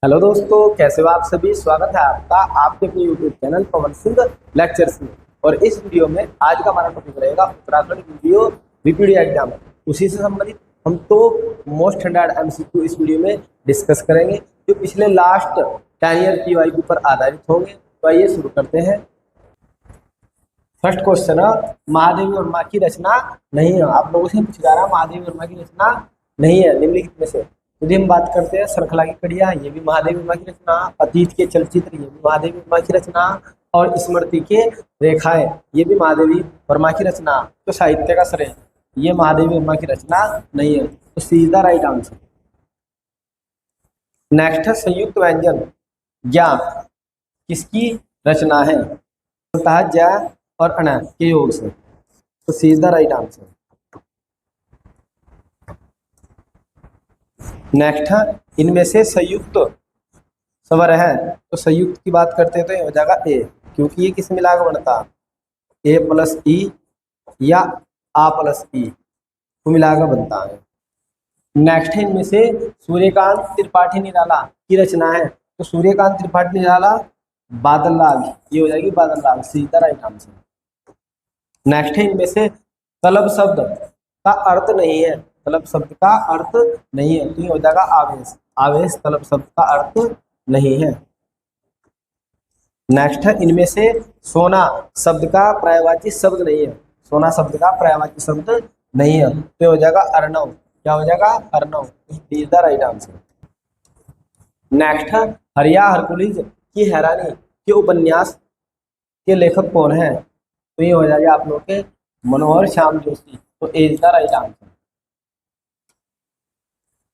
Hello दोस्तों, कैसे हो आप सभी। स्वागत है आपका आपके अपने YouTube channel Pawan Singh lectures में। और इस वीडियो में आज का हमारा टॉपिक रहेगा उत्तराखंड वीडियो बीपीडी एग्जाम। उसी से संबंधित हम तो मोस्ट स्टैंडर्ड एमसीक्यू इस वीडियो में डिस्कस करेंगे जो पिछले लास्ट 10 ईयर की वाईक्यू पर आधारित होंगे। तो आइए शुरू करते हैं। फर्स्ट क्वेश्चन है, महादेवी वर्मा की रचना नहीं है। आप लोगों से पूछा जा रहा है महादेवी वर्मा की रचना नहीं है निम्नलिखित में से। यदि हम बात करते हैं श्रृंखला की कड़ियाँ, ये भी महादेवी वर्मा की रचना। अतीत के चलचित्र, ये भी महादेवी वर्मा की रचना। और स्मृति के रेखाएं, ये भी महादेवी वर्मा की रचना। तो साहित्य का श्रेय, ये महादेवी वर्मा की रचना नहीं है। तो सीधा राइट आंसर। नेक्स्ट है संयुक्त व्यंजन ज्ञा किसकी रचना है। ज्ञा और अण के योग से। तो सीधा राइट आंसर। नेक्स्ट है इनमें से संयुक्त स्वर है। तो संयुक्त की बात करते हैं तो ये हो जाएगा ए, क्योंकि ये किस मिला कर बनता, ए प्लस ई या आ प्लस ई को मिलाकर बनता है। नेक्स्ट है इनमें से सूर्यकांत त्रिपाठी निराला की रचना है। तो सूर्यकांत त्रिपाठी निराला बादल लाल, ये हो जाएगी बादल लाल। सीधा राइट आंसर। नेक्स्ट है इनमें से तलब शब्द का अर्थ नहीं है। तलब शब्द का अर्थ नहीं है तो ये हो जाएगा आवेश। आवेश तलब शब्द का अर्थ नहीं है। नेक्स्ट है इनमें से सोना शब्द का पर्यायवाची शब्द नहीं है। सोना शब्द का पर्यायवाची शब्द नहीं है तो हो जाएगा अर्णव। क्या हो जाएगा, Arnav. Is the right answer. Next है हरिया हरकुलिस की हैरानी के उपन्यास के लेखक कौन है। तो ये हो जाएगा आप लोग के मनोहर श्याम जोशी। तो is the right answer.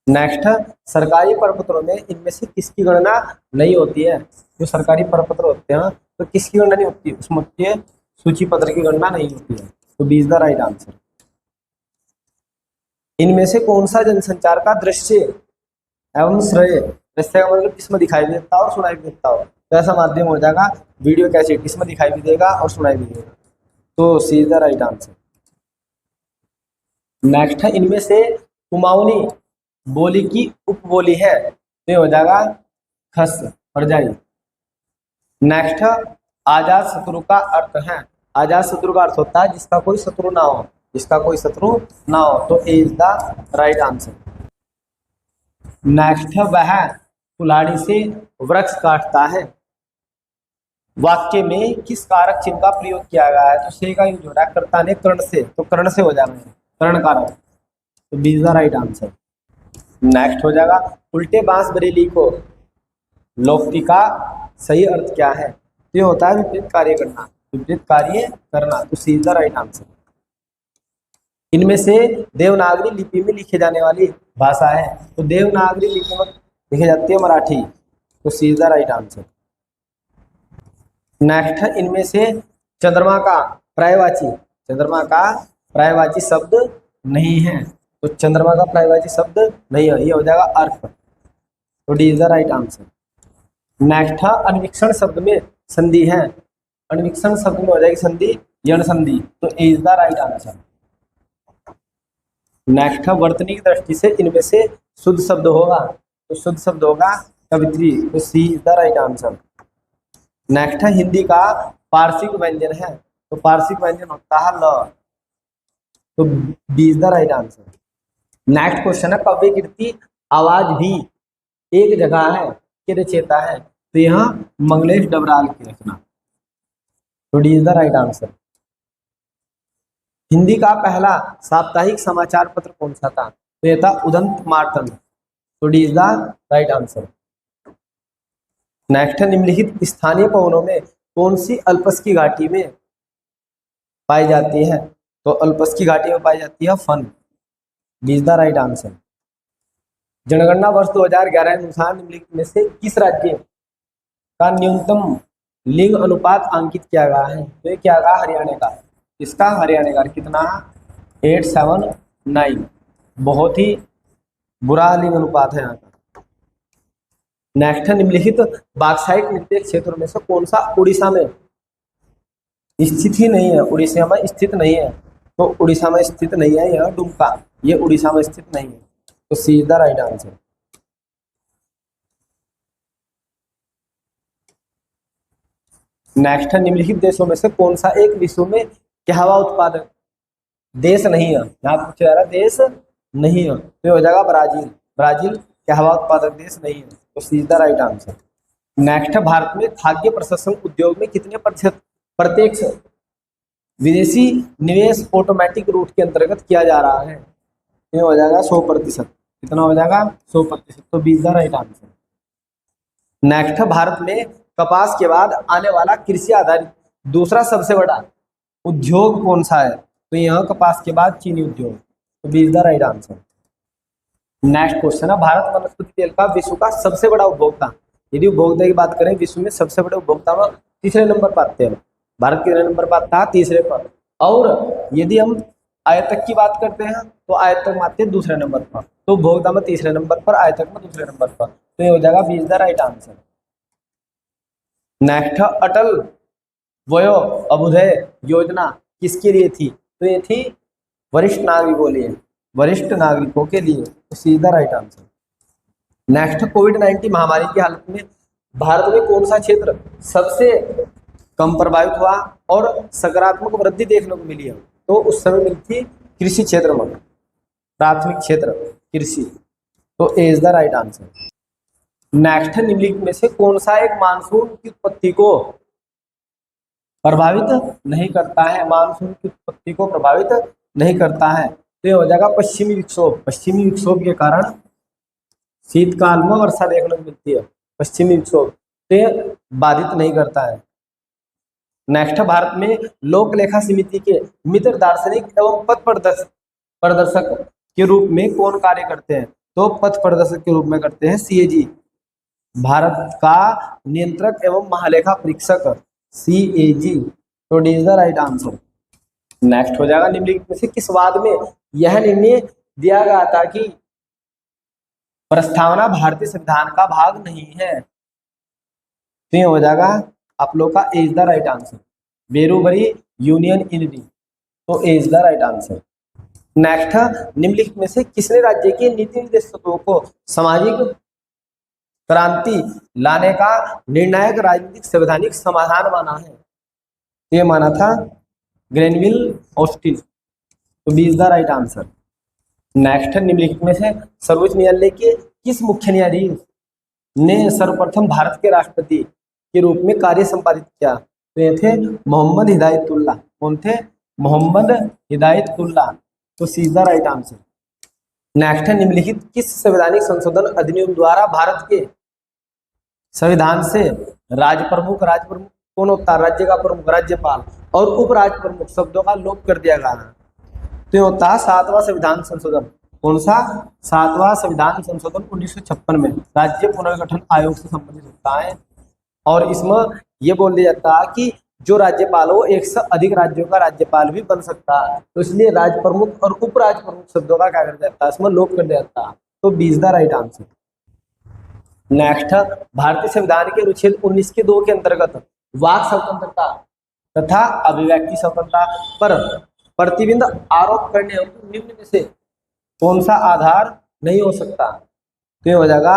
Next है सरकारी प्रपत्रों में इनमें से किसकी गणना नहीं होती है। जो सरकारी प्रपत्र होते हैं तो किसकी गणना नहीं होती, उसमें सूची पत्र की गणना नहीं होती है। तो B is the right answer. इनमें से कौन सा जनसंचार का दृश्य एवं श्रेय, दृश्य का मतलब किसमें दिखाई भी देता हो और सुनाई भी देता हो, तो ऐसा माध्यम हो जाएगा वीडियो कैसेट, किसमें दिखाई भी देगा और सुनाई भी देगा। तो C is the right answer. Next है इनमें से कुमाऊनी बोली की उपबोली है। तो हो जाएगा खस परजाई। नेक्स्ट है आजाद शत्रु का अर्थ है। आजाद शत्रु का अर्थ होता है जिसका कोई शत्रु ना हो, जिसका कोई शत्रु ना हो। तो A is the right answer. Next है वह कुल्हाड़ी से वृक्ष काटता है। वाक्य में किस कारक चिन्ह का प्रयोग किया गया है। तो से का यूज हो रहा है कर्ता ने कर्ण से, तो कर्ण से हो जाएगा कर्ण कारक। तो B is the right answer. Next हो जाएगा उल्टे बांस बरेली को लोक्ति का सही अर्थ क्या है। तो ये होता है विपरीत कार्य करना, विपरीत कार्य करना। तो C is the right answer. इनमें से देवनागरी लिपि में लिखे जाने वाली भाषा है। तो देवनागरी लिपि में लिखी जाती है मराठी। तो C is the right answer. Next है इनमें से चंद्रमा का पर्यायवाची, चंद्रमा का पर्यायवाची शब्द नहीं है। तो चंद्रमा का पर्यायवाची शब्द नहीं है, ये हो जाएगा अर्थ। तो D is the right answer. Next है अन्वीक्षण शब्द में संधि है। अन्वीक्षण शब्द में हो जाएगी संधि यण संधि। तो A is the right answer. Next है वर्तनी की दृष्टि से इनमें से शुद्ध शब्द होगा। तो शुद्ध शब्द होगा कवित्री। तो C is the right answer. Next है हिंदी का पार्श्विक व्यंजन है। तो पार्श्विक व्यंजन होता है ल। तो B is the right answer. Next question है काव्य कीर्ति आवाज भी एक जगह है के रचयिता है। तो यहाँ मंगलेश डबराल की रचना। तो D is the right answer. Hindi का पहला साप्ताहिक समाचार पत्र कौन सा था। तो यह था उदंत मार्तन। तो D is the right answer. Next है निम्नलिखित स्थानीय पवनों में कौन सी अल्पस की घाटी में पाई जाती है। तो अल्पस की घाटी में पाई जाती है फन। D is the right answer. जनगणना वर्ष 2011 के अनुसार निम्नलिखित में से किस राज्य का न्यूनतम लिंग अनुपात अंकित किया गया है। तो ये क्या गया, हरियाणा का। इसका हरियाणा का कितना, 879। बहुत ही बुरा लिंग अनुपात है यहाँ का। नेक्स्ट है निम्नलिखित बॉक्साइट निरपेक्ष क्षेत्रों में से कौन सा उड़ीसा में स्थित ही नहीं है, उड़ीसा में स्थित नहीं है। तो उड़ीसा में स्थित नहीं है यह डुमका, ये उड़ीसा में स्थित नहीं है। तो C is the right answer. Next है, निम्नलिखित देशों में से कौन सा एक विश्व में कहवा उत्पादक देश नहीं है? यहाँ पूछा जा रहा है देश नहीं है, तो ये हो जाएगा ब्राजील। ब्राजील कहवा उत्पादक देश नहीं है, तो सीधा राइट आंसर। नेक्स्ट है, भारत में खाद्य प्रसंस्करण उद्योग में कितने प्रतिशत प्रत्यक्ष विदेशी निवेश ऑटोमेटिक रूट के अंतर्गत किया जा रहा है? ये हो जाएगा 100%। कितना हो जाएगा? 100%, तो 20 द राइट आंसर। नेक्स्ट है, भारत में कपास के बाद आने वाला कृषि आधारित दूसरा सबसे बड़ा उद्योग कौन सा है? तो यह कपास के बाद चीनी उद्योग, तो 20 the right answer. Next question है, भारत वनस्पति तेल का विश्व का सबसे बड़ा उपभोक्ता, यदि उपभोक्ता की बात करें विश्व में सबसे बड़े उपभोक्ता में तीसरे नंबर पर आते हैं। भारत कितने नंबर पर आता है? तीसरे पर। और यदि हम आयतक की बात करते हैं तो आयतक में आते हैं दूसरे नंबर पर, तो उपभोक्ता में तीसरे नंबर पर, आयतक में दूसरे नंबर पर, तो ये हो जाएगा 20 द राइट आंसर। नेक्स्ट, अटल वयो अभ्युदय योजना किसके लिए थी? तो ये थी वरिष्ठ नागरिकों लिए, वरिष्ठ नागरिकों के लिए, तो सीधा राइट आंसर। नेक्स्ट, कोविड-19 महामारी की हालत में भारत में कौन सा क्षेत्र सबसे कम प्रभावित हुआ और सकारात्मक वृद्धि देखने को मिली है? तो उस समय मिली थी कृषि क्षेत्र में, प्राथमिक क्षेत्र कृषि, तो A is the right answer. Next, निम्नलिखित में से कौन सा एक मानसून की उत्पत्ति को प्रभावित नहीं करता है? मानसून की उत्पत्ति को प्रभावित नहीं करता है, तो ये हो जाएगा पश्चिमी विक्षोभ। पश्चिमी विक्षोभ के कारण शीतकाल में वर्षा देखने को मिलती है, पश्चिमी विक्षोभ से बाधित नहीं करता है। नेक्स्ट, भारत में लोक लेखा समिति के मित्र दार्शनिक एवं पथ प्रदर्शक के रूप में कौन कार्य करते हैं? तो पथ प्रदर्शक के रूप में करते हैं सीएजी, भारत का नियंत्रक एवं महालेखा परीक्षक, सीएजी, तो D is the right answer. Next हो जाएगा, निम्नलिखित में से किस वाद में यह निर्णय दिया गया था कि प्रस्तावना भारतीय संविधान का भाग नहीं है? तो ये हो जाएगा आप लोग का A is the right answer, Berubari union in D, तो A is the right answer. Next, निम्नलिखित में से किसने राज्य के नीति निर्देशकों को सामाजिक क्रांति लाने का निर्णायक राजनीतिक संवैधानिक समाधान माना है? ये माना था ग्रेनविल ऑस्टिन, तो B is the right answer. Next, निम्नलिखित में से सर्वोच्च न्यायालय के किस मुख्य न्यायाधीश ने सर्वप्रथम भारत के राष्ट्रपति के रूप में कार्य संपादित किया? तो ये थे मोहम्मद हिदायतुल्लाह। कौन थे? मोहम्मद हिदायतुल्लाह, तो C is the right answer. Next, निम्नलिखित किस संवैधानिक संशोधन अधिनियम द्वारा भारत के संविधान से राजप्रमुख कौन होता है? राज्य का प्रमुख, राज्यपाल, और उपराज्य प्रमुख शब्दों का लोप कर दिया गया है? तो ये होता है 7वां संविधान संशोधन। कौन सा? 7वां संविधान संशोधन 1956 में राज्य पुनर्गठन आयोग से संबंधित होता है, और इसमें ये बोल दिया जाता है कि जो राज्यपाल हो एक से अधिक राज्यों का राज्यपाल भी बन सकता है, तो इसलिए राज्य प्रमुख और उपराज्य प्रमुख शब्दों का क्या कर दिया जाता है? इसमें लोप कर दिया जाता है, तो B is the right answer. Next, भारतीय संविधान के अनुच्छेद 19 के 2 के अंतर्गत वाक स्वतंत्रता तथा अभिव्यक्ति स्वतंत्रता पर प्रतिबंध आरोप करने हेतु निम्न में से कौन सा आधार नहीं हो सकता? तो ये हो जाएगा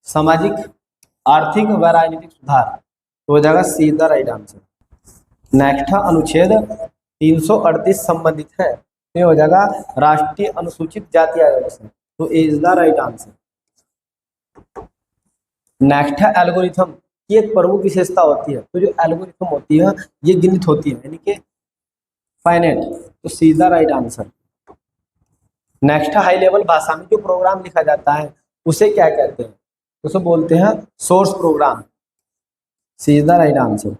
सामाजिक, आर्थिक व राजनीतिक सुधार, तो हो जाएगा see the right answer. Next, अनुच्छेद 338 संबंधित है, तो ये हो जाएगा राष्ट्रीय अनुसूचित जाति आयोग से, तो A is the right answer. Next है, एल्गोरिथम की एक प्रमुख विशेषता होती है, तो जो एल्गोरिथम होती है ये गिनत होती है, यानी कि फाइनाइट, तो C is the right answer. Next, high level भाषा में जो प्रोग्राम लिखा जाता है उसे क्या कहते हैं? उसे बोलते हैं source program, C is the right answer.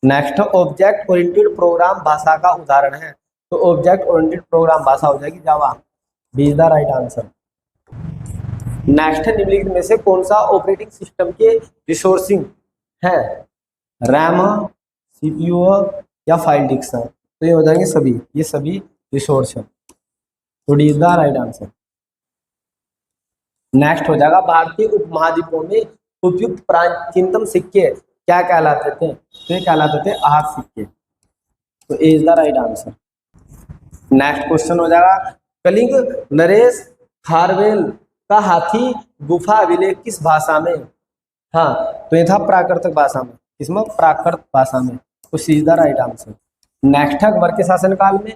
Next, object oriented program भाषा का उदाहरण है, तो ऑब्जेक्ट ओरिएंटेड प्रोग्राम भाषा हो जाएगी Java, B is the right answer. Next, निम्नलिखित में से कौन सा ऑपरेटिंग सिस्टम के रिसोर्सिंग है? रैम, सीपीयू या फाइल डिस्क है? तो ये हो जाएंगे सभी, ये सभी रिसोर्स है, तो D is the right answer. Next हो जाएगा, भारतीय उपमहाद्वीपों में उपयुक्त प्राचीनतम सिक्के क्या कहलाते थे? तो ये कहलाते थे आहत सिक्के, तो A is the right answer. Next question हो जाएगा, कलिंग नरेश खारवेल का हाथी गुफा अभिलेख किस भाषा में? हाँ, तो ये था प्राकृतिक भाषा में। किसमें, प्राकृत भाषा में। तो C is the right answer. Next है, अकबर के शासनकाल में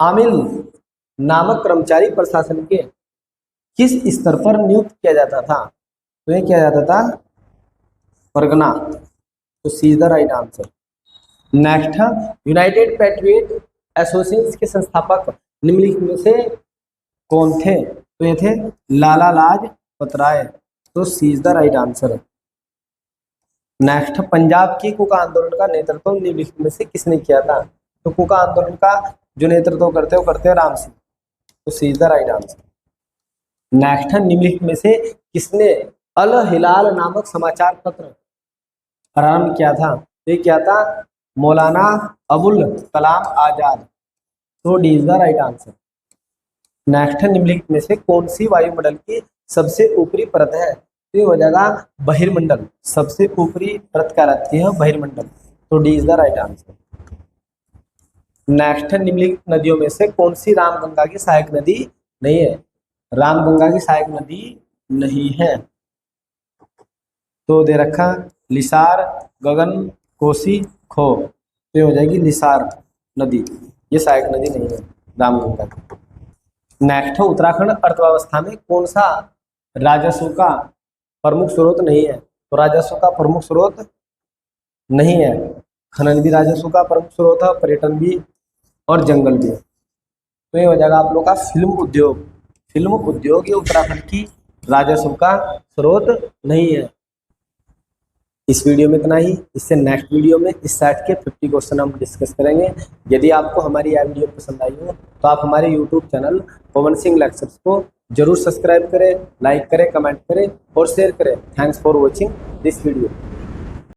आमिल नामक कर्मचारी प्रशासन के किस स्तर पर नियुक्त किया जाता था? तो ये किया जाता था परगना। तो C is the right answer. Next है, यूनाइटेड पैट्रियट एसोसिएशन के संस्थापक निम्नलिखित में से कौन थे? तो ये थे लाला लाजपत राय। तो C is the right answer. Next, Punjab की कुका आंदोलन का नेतृत्व निम्नलिखित में से किसने किया था? तो कुका आंदोलन का जो नेतृत्व करते हैं राम सिंह। तो C is the right answer. Next, निम्नलिखित में से किसने अल हिलाल नामक समाचार पत्र प्रारंभ किया था? ये क्या था? मौलाना अबुल कलाम आजाद। तो D is the right answer. Next, निम्नलिखित में से कौन सी वायुमंडल की सबसे ऊपरी परत है? तो ये हो जाएगा बहिर्मंडल। सबसे ऊपरी परत क्या रहती है? बहिर्मंडल। तो D is the right answer. Next, निम्नलिखित नदियों में से कौन सी रामगंगा की सहायक नदी नहीं है? रामगंगा की सहायक नदी नहीं है। तो दे रखा लिसार, गगन, कोसी, खो। तो ये हो जाएगी लिसार नदी, ये सहायक नदी नहीं है रामगंगा की। नेक्स्ट, उत्तराखंड अर्थव्यवस्था में कौन सा राजस्व का प्रमुख स्रोत नहीं है? तो राजस्व का प्रमुख स्रोत नहीं है। खनन भी राजस्व का प्रमुख स्रोत है, पर्यटन भी, और जंगल भी। तो ये हो जाएगा आप लोग का फिल्म उद्योग। फिल्म उद्योग ये उत्तराखंड की राजस्व का स्रोत नहीं है। इस वीडियो में इतना ही। इससे नेक्स्ट वीडियो में इस सेट के 50 क्वेश्चन हम डिस्कस करेंगे। यदि आपको हमारी यह वीडियो पसंद आई हो तो आप हमारे YouTube channel Pawan Singh lectures को जरूर सब्सक्राइब करें, लाइक करें, कमेंट करें और शेयर करें। Thanks for watching this video.